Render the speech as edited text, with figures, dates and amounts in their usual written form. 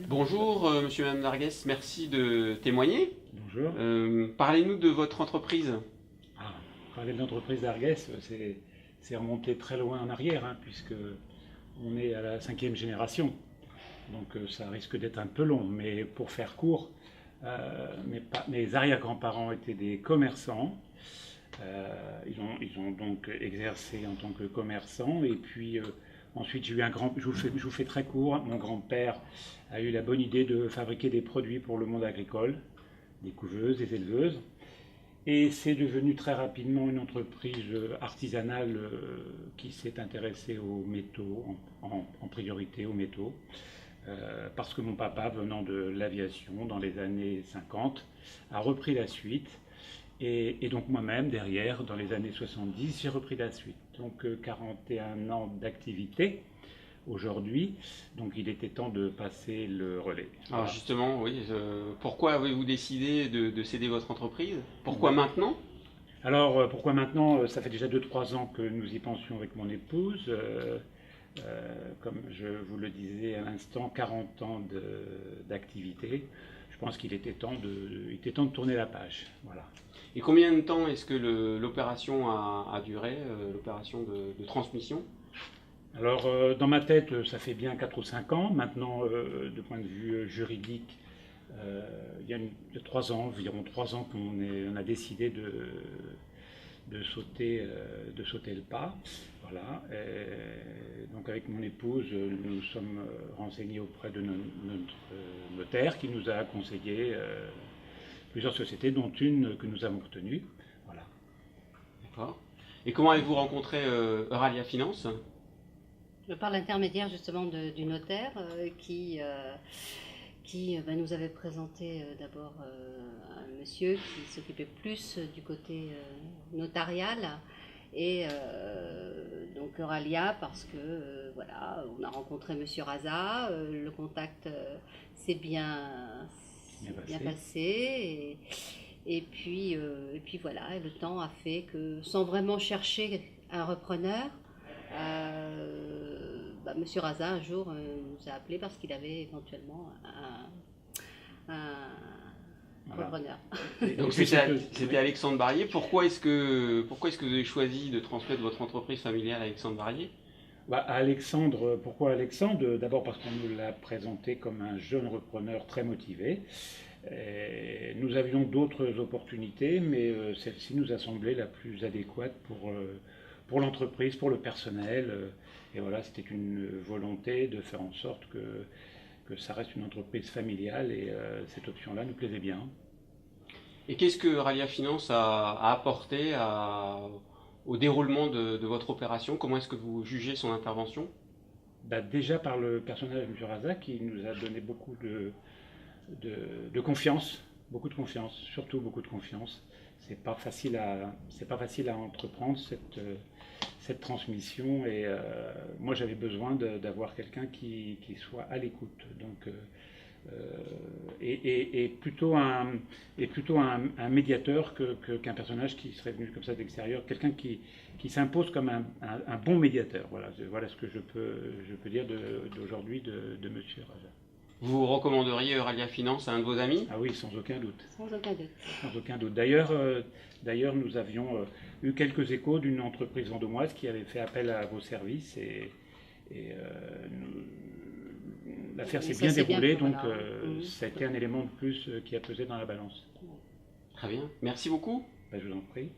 Bonjour, monsieur et madame Dargues, merci de témoigner. Bonjour. Parlez-nous de votre entreprise. Parler de l'entreprise d'Argues, c'est remonter très loin en arrière, puisque on est à la 5e génération. Donc ça risque d'être un peu long, mais pour faire court, mes arrière-grands-parents étaient des commerçants. Ils ont donc exercé en tant que commerçants, et puis ensuite je vous fais très court, mon grand-père a eu la bonne idée de fabriquer des produits pour le monde agricole, des couveuses, des éleveuses, et c'est devenu très rapidement une entreprise artisanale qui s'est intéressée aux métaux, en priorité aux métaux, parce que mon papa, venant de l'aviation dans les années 50, a repris la suite. Et donc moi-même, derrière, dans les années 70, j'ai repris la suite. Donc 41 ans d'activité aujourd'hui, donc il était temps de passer le relais. Alors Voilà. justement, oui, pourquoi avez-vous décidé de céder votre entreprise? Pourquoi maintenant? Alors pourquoi maintenant? Ça fait déjà 2-3 ans que nous y pensions avec mon épouse. Comme je vous le disais à l'instant, 40 ans d'activité. Je pense qu'il était temps de tourner la page. Voilà. Et combien de temps est-ce que l'opération a duré, l'opération de transmission? Alors, dans ma tête, ça fait bien 4 ou 5 ans. Maintenant, de point de vue juridique, il y a 3 ans, environ 3 ans qu'on a décidé de sauter le pas. Voilà. Donc, avec mon épouse, nous sommes renseignés auprès de notre notaire qui nous a conseillé plusieurs sociétés, dont une que nous avons retenue. Voilà. D'accord. Et comment avez-vous rencontré Euralia Finance? Par l'intermédiaire justement du notaire qui nous avait présenté d'abord un monsieur qui s'occupait plus du côté notarial et donc Euralia parce que voilà, on a rencontré monsieur Raza, le contact s'est bien passé et puis voilà, le temps a fait que sans vraiment chercher un repreneur, monsieur Raza un jour nous a appelé parce qu'il avait éventuellement un repreneur. Donc c'était Alexandre Barrier. Pourquoi est-ce que vous avez choisi de transmettre votre entreprise familiale à Alexandre Barrier? Alexandre, pourquoi Alexandre? D'abord parce qu'on nous l'a présenté comme un jeune repreneur très motivé. Nous avions d'autres opportunités, mais celle-ci nous a semblé la plus adéquate pour l'entreprise, pour le personnel. Et voilà, c'était une volonté de faire en sorte que ça reste une entreprise familiale et cette option-là nous plaisait bien. Et qu'est-ce que Euralia Finance a apporté au déroulement de votre opération? Comment est-ce que vous jugez son intervention? Déjà par le personnage de M. Raza qui nous a donné beaucoup de confiance, surtout beaucoup de confiance. C'est pas facile à entreprendre cette transmission et moi j'avais besoin d'avoir quelqu'un qui soit à l'écoute. Donc et plutôt un médiateur qu'un personnage qui serait venu comme ça d'extérieur, quelqu'un qui s'impose comme un bon médiateur. Voilà ce que je peux dire d'aujourd'hui de Monsieur Raza. Vous recommanderiez Euralia Finance à un de vos amis? Ah oui, sans aucun doute. Sans aucun doute. Sans aucun doute. D'ailleurs, nous avions eu quelques échos d'une entreprise vendômoise qui avait fait appel à vos services et l'affaire s'est bien déroulée, donc ça a été un élément de plus qui a pesé dans la balance. Très bien, merci beaucoup. Je vous en prie.